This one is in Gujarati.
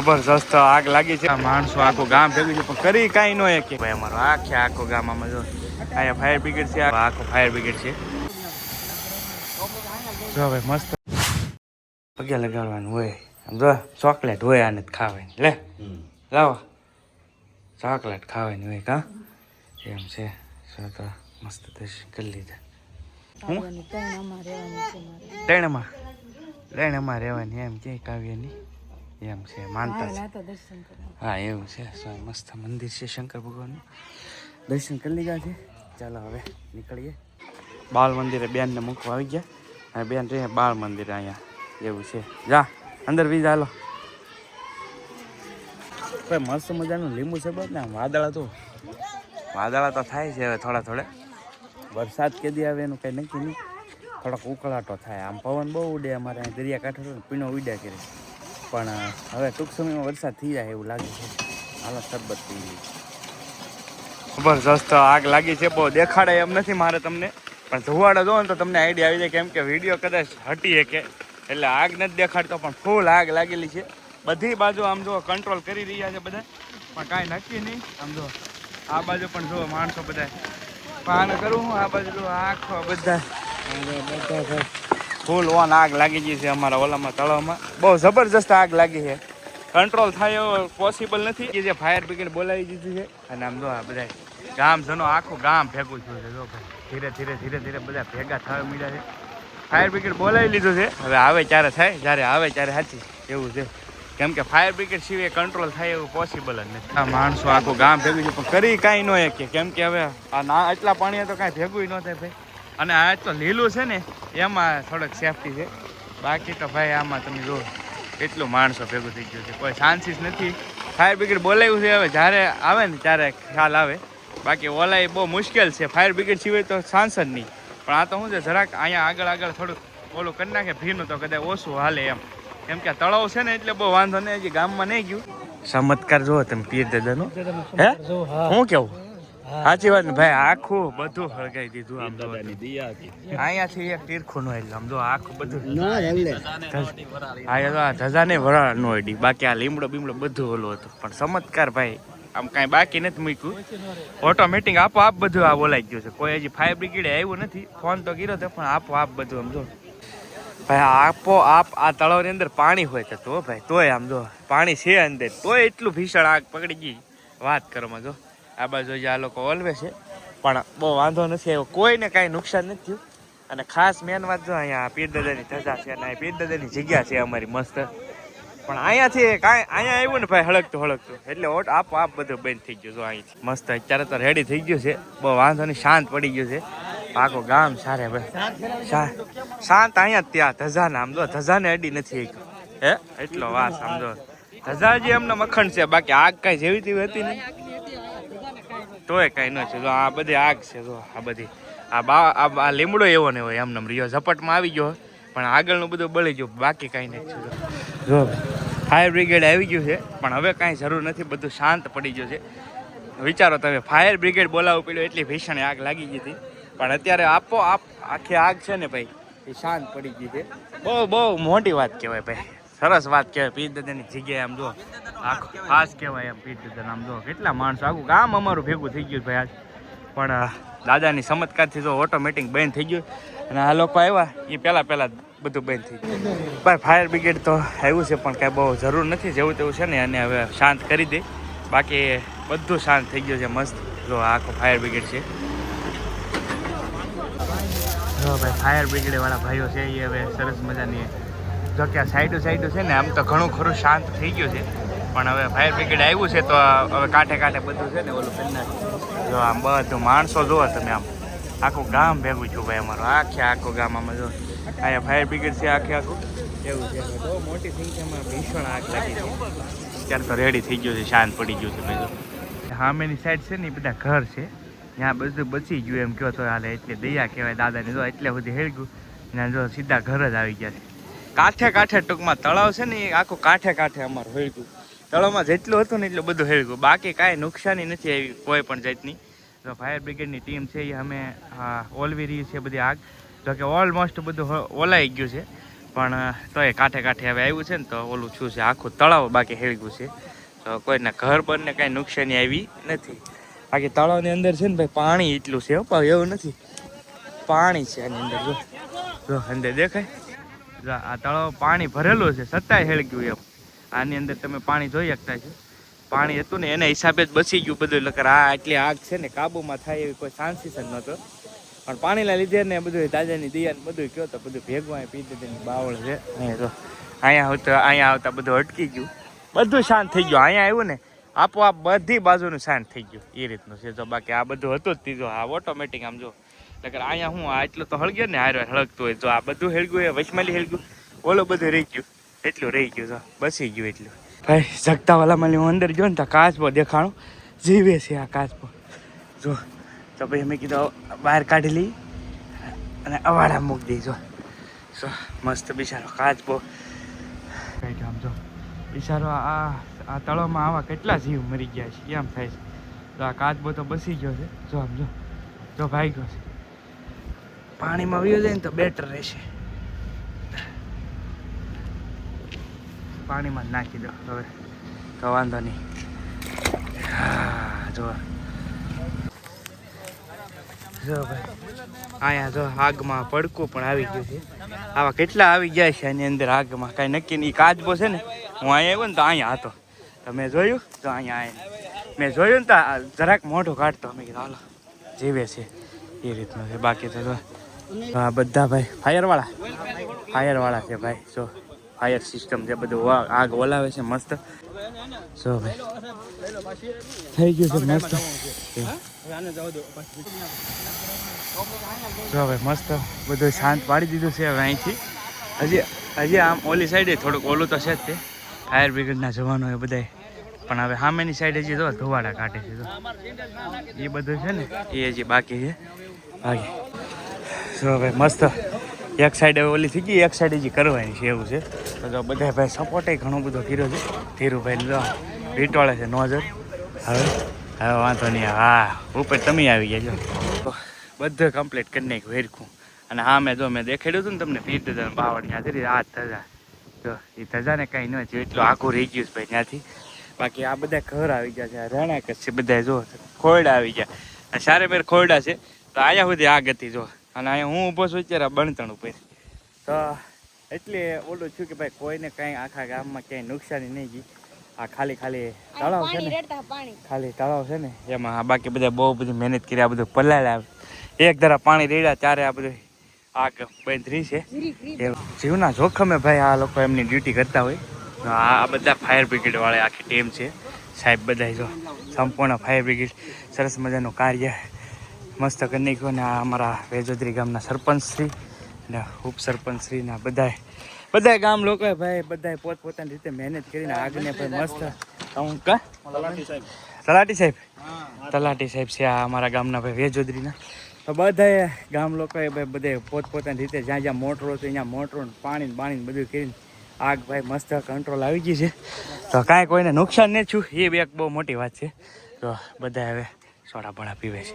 જબરજસ્ત આગ લાગી છે, માણસો આખું ગામ ભેગું છે પણ કરી કાંઈ ન કે ભાઈ અમારો આખો ગામ આમાં જો અહીંયા ફાયર બ્રિગેડ છે, આખો ફાયર બ્રિગેડ છે જો ભાઈ મસ્ત પગે લગાડવાનું હોય જો ચોકલેટ હોય આને ખાવાની લે લાવો ચોકલેટ ખાવાની હોય કા એમ છે તો મસ્ત દર્શન કરી લીધા ત્રણમાં રહેવાની એમ કે કાવ્યની એમ છે માનતા છે હા એવું છે મસ્ત મંદિર છે શંકર ભગવાનનું દર્શન કરી લીધા છે ચાલો હવે નીકળીએ બાળ મંદિરે બેનને મૂકવા આવી ગયા અને બેન રહે બાળ મંદિરે અહીંયા એવું છે જા અંદર બી ચાલો ભાઈ મસ્ત મજાનું લીંબુ શરબત ને વાદળા તો થાય છે હવે થોડે વરસાદ કેદી આવે એનું કંઈ નક્કી નહીં થોડોક ઉકળાટો થાય આમ પવન બહુ ઉડે અમારે અહીં દરિયાકાંઠો પીણો ઉડ્યા કરે પણ હવે ટૂંક સમયમાં વરસાદ થઈ જાય એવું લાગે છે હાલો શરબત પી જબરજસ્ત આગ લાગી છે બહુ દેખાડે એમ નથી મારે તમને પણ ધુવાડો જો ને તો તમને આઈડિયા આવી જાય કેમ કે વિડીયો કદાચ હટી શકે એટલે આગ નથી દેખાડતો પણ ફૂલ આગ લાગેલી છે બધી બાજુ આમ જો કંટ્રોલ કરી રહ્યા છે બધા પણ કાંઈ નક્કી નહીં આમ જો આ બાજુ પણ જો માણસો બધા પાન કરું હું આ બાજુ જો આખો બધા ફૂલ ઓન આગ લાગી ગઈ છે અમારા ઓલામાં તળાવમાં બહુ જબરજસ્ત આગ લાગી છે કંટ્રોલ થાય એવો પોસિબલ નથી કે જે ફાયર બ્રિગેડ બોલાવી દીધી છે અને આમ જો આ બધા ગામજનો આખું ગામ ભેગું થયું છે જો ભાઈ ધીરે બધા ભેગા થવા મળ્યા છે ફાયર બ્રિગેડ બોલાવી લીધું છે હવે આવે ત્યારે થાય જ્યારે આવે ત્યારે સાચી એવું છે કેમ કે ફાયર બ્રિગેડ સિવાય કંટ્રોલ થાય એવું પોસિબલ જ નથી આ માણસો આખું ગામ ભેગું છે પણ કરી કાંઈ ન શકે કેમ કે હવે આ ના એટલા પાણી તો કાંઈ ભેગું ન થાય ભાઈ અને આ તો લીલું છે ને એમાં થોડોક સેફટી છે બાકી તો ભાઈ આમાં તમે જો એટલું માણસો ભેગું થઈ ગયું છે કોઈ ચાન્સીસ નથી ફાયર બ્રિગેડ બોલાવ્યું છે હવે જ્યારે આવે ને ત્યારે ખ્યાલ આવે બાકી ઓલા બહુ મુશ્કેલ છે ફાયર બ્રિગેડ સિવાય તો ચાન્સ જ નહીં પણ આ તો શું છે જરાક અહીંયા આગળ થોડુંક ઓલું કરી નાખે ભીનું તો કદાચ ઓછું હાલે એમ કેમ કે તળાવ છે ને એટલે બહુ વાંધો નહીં હજી ગામમાં નહીં ગયું ચમત્કાર જોવો તમે પીર દાદાનો હે હું કેવું સાચી વાત ને ભાઈ આખું બધું હળગાઈ દીધું આમ અહીંયાથી એક તીરખું નો એટલે આમ જો આખું બધું અહીંયા તો ધજા ને વરાળ નો અડી બાકી આ લીમડો બીમડો બધું ઓલું હતું પણ ચમત્કાર ભાઈ આમ કાંઈ બાકી નથી મૂક્યું ઓટોમેટિક આપોઆપ બધું આ બોલાઈ ગયું છે કોઈ હજી ફાયર બ્રિગેડ આવ્યું નથી ફોન તો કર્યો હતો પણ આપોઆપ બધું આમ જો ભાઈ આપોઆપ આ તળાવની અંદર પાણી હોય તો ભાઈ તોય આમ જો પાણી છે અંદર તોય એટલું ભીષણ આગ પકડી ગઈ વાત કરવામાં જો આ બાજુ આ લોકો ઓલવે છે પણ બહુ વાંધો નથી આવ્યો કોઈને કાંઈ નુકસાન નથી થયું અને ખાસ મેન વાત જો અહીંયા પીરદાદાની ધજા છે અને પીરદાદાની જગ્યા છે અમારી મસ્ત પણ અહીંયાથી કાંઈ અહીંયા આવ્યું ને ભાઈ હળગતું એટલે આપોઆપ બધું બંધ થઈ ગયું જો અહીંથી મસ્ત અત્યારે તો રેડી થઈ ગયું છે બહુ વાંધો નહીં શાંત પડી ગયું છે આખું ગામ સારે ભાઈ શાંત અહીંયા ત્યાં ધજાને આમ જો ધજાને અડી નથી હે એટલો વાસ આમ જો ધજા જે એમને મખણ છે બાકી આગ કાંઈ જેવી તેવી હતી નહીં તોય કાંઈ ન છે જો આ બધી આગ છે જો આ બધી આ લીમડો એવો ને હોય એમને રહ્યો ઝપટમાં આવી ગયો પણ આગળનું બધું બળી ગયું બાકી કાંઈ નથી જો ફાયર બ્રિગેડ આવી ગયું છે પણ હવે કાંઈ જરૂર નથી બધું શાંત પડી ગયું છે વિચારો તમે ફાયર બ્રિગેડ બોલાવવું પડ્યું એટલી ભીષણ આગ લાગી ગઈ હતી પણ અત્યારે આપોઆપ આખી આગ છે ને ભાઈ એ શાંત પડી ગઈ છે બહુ મોટી વાત કહેવાય ભાઈ સરસ વાત કહેવાય પીર દાદાની જગ્યાએ આમ જો આખું ખાસ કહેવાય એમ પીર દાદાને આમ જો કેટલા માણસો આખું ગામ અમારું ભેગું થઈ ગયું ભાઈ આજ પણ દાદાની ચમત્કારથી જો ઓટોમેટિક બંધ થઈ ગયું અને આ લોકો આવ્યા એ પહેલાં બધું બંધ થઈ ગયું ભાઈ ફાયર બ્રિગેડ તો આવ્યું છે પણ કાંઈ બહુ જરૂર નથી જેવું તેવું છે ને અને હવે શાંત કરી દે બાકી બધું શાંત થઈ ગયું છે મસ્ત જો આખો ફાયર બ્રિગેડ છે જો ભાઈ ફાયર બ્રિગેડવાળા ભાઈઓ છે એ હવે સરસ મજાની જો કે આ સાઈડો છે ને આમ તો ઘણું ખરું શાંત થઈ ગયું છે પણ હવે ફાયર બ્રિગેડ આવ્યું છે તો હવે કાંઠે બધું છે ને ઓલું કરી નાખે જો આમ બધું માણસો જુઓ તમે આમ આખું ગામ ભેગું છું ભાઈ અમારું આખું ગામ આમાં જો અહીંયા ફાયર બ્રિગેડ છે આખું એવું છે બહુ મોટી સંખ્યામાં ભીષણ આગ લાગી છે અત્યારે તો રેડી થઈ ગયું છે શાંત પડી ગયું છે ભાઈ સામેની સાઈડ છે ને એ બધા ઘર છે ત્યાં બધું બચી ગયું એમ કહો તો હાલે એટલે દયા કહેવાય દાદાને જો એટલે સુધી હેળગું ને જો સીધા ઘર જ આવી ગયા છે કાંઠે ટૂંકમાં તળાવ છે ને એ આખું કાંઠે અમારું હેળગું તળાવમાં જેટલું હતું ને એટલું બધું હેળગું બાકી કાંઈ નુકસાની નથી આવી કોઈ પણ જાતની તો ફાયર બ્રિગેડની ટીમ છે એ અમે ઓલવી રહી છે બધી આગ જો કે ઓલમોસ્ટ બધું ઓલાઈ ગયું છે પણ તોય કાંઠે કાંઠે હવે આવ્યું છે ને તો ઓલું શું છે આખું તળાવ બાકી હેળગ્યું છે. તો કોઈના ઘર બરને કાંઈ નુકસાની આવી નથી. બાકી તળાવની અંદર છે ને ભાઈ પાણી એટલું છે પણ એવું નથી, પાણી છે આની અંદર. જો અંદર દેખાય, જો આ તળાવ પાણી ભરેલું છે છતાંય હેળગ્યું એમ. આની અંદર તમે પાણી જોઈ શકતા છો. પાણી હતું ને એના હિસાબે જ બચી ગયું બધું. એટલે આ એટલી આગ છે ને કાબુમાં થાય એવી કોઈ ચાન્સીસ જ નહોતો. પણ પાણીના લીધે ને બધું દાદાની દિયા બધું કહો તો બધું ભેગું પી દીધી બાવળ છે. અહીંયા આવતા બધું અટકી ગયું, બધું શાંત થઈ ગયું. અહીંયા આવ્યું ને આપોઆપ બધી બાજુનું શાંત થઈ ગયું એ રીતનું છે. જો બાકી આ બધું હતું જ ત્રીજો આ ઓટોમેટિક આમ જો. એટલે અહીંયા હું આ એટલું તો હળગ્યો ને હારે હળગતું હોય. જો આ બધું હેળગ્યું એ વચમાલી હેળગ્યું, ઓલું બધું રહી ગયું, એટલું રહી ગયું. જો બસી ગયું એટલું. ભાઈ જગતા વાલામાં હું અંદર ગયો ને તો કાચબો દેખાણું જીવે છે આ કાચબો. જો તો ભાઈ મેં કીધું બહાર કાઢી લઈ અને અવાડા મૂકી દઈ. જો મસ્ત બિચારો કાચબો કંઈક આમ જો બિચારો આ તળાવમાં આવા કેટલા જીવ મરી ગયા છે એમ થાય છે. તો આ કાચબો તો બસી ગયો છે. જો આમ જો ભાઈ ગયો છે. પાણીમાં વયો જાય ને તો બેટર રહેશે. પાણીમાં જ નાખી દો હવે તો વાંધો નહીં. હા જો ભાઈ અહીંયા જો આગમાં પડકું પણ આવી ગયું છે. આવા કેટલા આવી ગયા છે એની અંદર આગમાં કાંઈ નક્કી નહીં. કાચબો છે ને હું અહીંયા આવ્યો ને તો અહીંયા હતો તો મેં જોયું. તો અહીંયા મેં જોયું ને તો જરાક મોઢું કાઢતો મેં કીધું હાલો જીવે છે એ રીતનું છે. બાકી તો હા બધા ભાઈ ફાયરવાળા છે ભાઈ. જો ફાયર સિસ્ટમ છે બધું, આગ ઓલાવે છે મસ્ત. જો ભાઈ થઈ ગયું છે મસ્ત. જો ભાઈ મસ્ત બધું શાંત પાડી દીધું છે હવે અહીંથી. હજી આમ ઓલી સાઈડે થોડુંક ઓલું તો છે જ તે ફાયર બ્રિગેડના જવાનો એ બધા. પણ હવે સામેની સાઈડે હજી જો ધુવાડા કાઢે છે. એ બધું છે ને એ હજી બાકી છે. જો ભાઈ મસ્ત એક સાઈડ હવે ઓલી થઈ ગઈ, એક સાઈડ હજી કરવાની છે એવું છે. તો જો બધા ભાઈ સપોર્ટે ઘણો બધો કર્યો છે. ધીરુભાઈ વીટવાળે છે નોઝર. હવે વાંધો નહીં. હા ઉપર તમે આવી ગયા જો બધું કમ્પ્લીટ કરી નાખ્યું વેરખું. અને હા મેં દેખાડ્યું હતું ને તમને પીર ધજા બાવળ ત્યાંથી આ ધજા. જો એ ધજાને કાંઈ ન થયું એટલું આખું રહી ગયું ભાઈ ત્યાંથી. બાકી આ બધા ઘર આવી ગયા છે, રહેણાંક જ છે બધા. જો ખોરડા આવી ગયા, સારે મેર ખોરડા છે. તો અહીંયા સુધી આગ હતી જો. અને અહીંયા હું ઊભો છું અત્યારે બણતણ ઉપર. તો એટલે ઓલું છું કે ભાઈ કોઈને કાંઈ આખા ગામમાં ક્યાંય નુકસાની નહીં ગઈ. આ ખાલી તળાવ છે ને, ખાલી તળાવ છે ને એમાં બાકી બધા બહુ બધી મહેનત કરી. આ બધું પલાળ્યા, એક ધારા પાણી રેડ્યા ત્યારે આ બધું આગ બંધ રહી છે. જીવના જોખમે ભાઈ આ લોકો એમની ડ્યુટી કરતા હોય. આ બધા ફાયર બ્રિગેડ વાળા આખી ટીમ છે સાહેબ બધા. જો સંપૂર્ણ ફાયર બ્રિગેડ સરસ મજાનું કાર્ય મસ્ત કરી નાખ્યું. અને આ અમારા વેજોદરી ગામના સરપંચ શ્રી અને ઉપસરપંચ શ્રી ના બધા ગામ લોકોએ ભાઈ બધા પોતપોતાની રીતે મહેનત કરીને આગને ભાઈ મસ્ત. તલાટી સાહેબ છે આ અમારા ગામના ભાઈ વેજોદરીના. તો બધાએ ગામ લોકોએ ભાઈ બધે પોતપોતાની રીતે જ્યાં જ્યાં મોટરો છે ત્યાં મોટરો પાણી બધું કરીને આગ ભાઈ મસ્ત કંટ્રોલ આવી ગઈ છે. તો કાંઈ કોઈને નુકસાન નહીં થયું એ એક બહુ મોટી વાત છે. તો બધા હવે સોડા ભણા પીવે છે.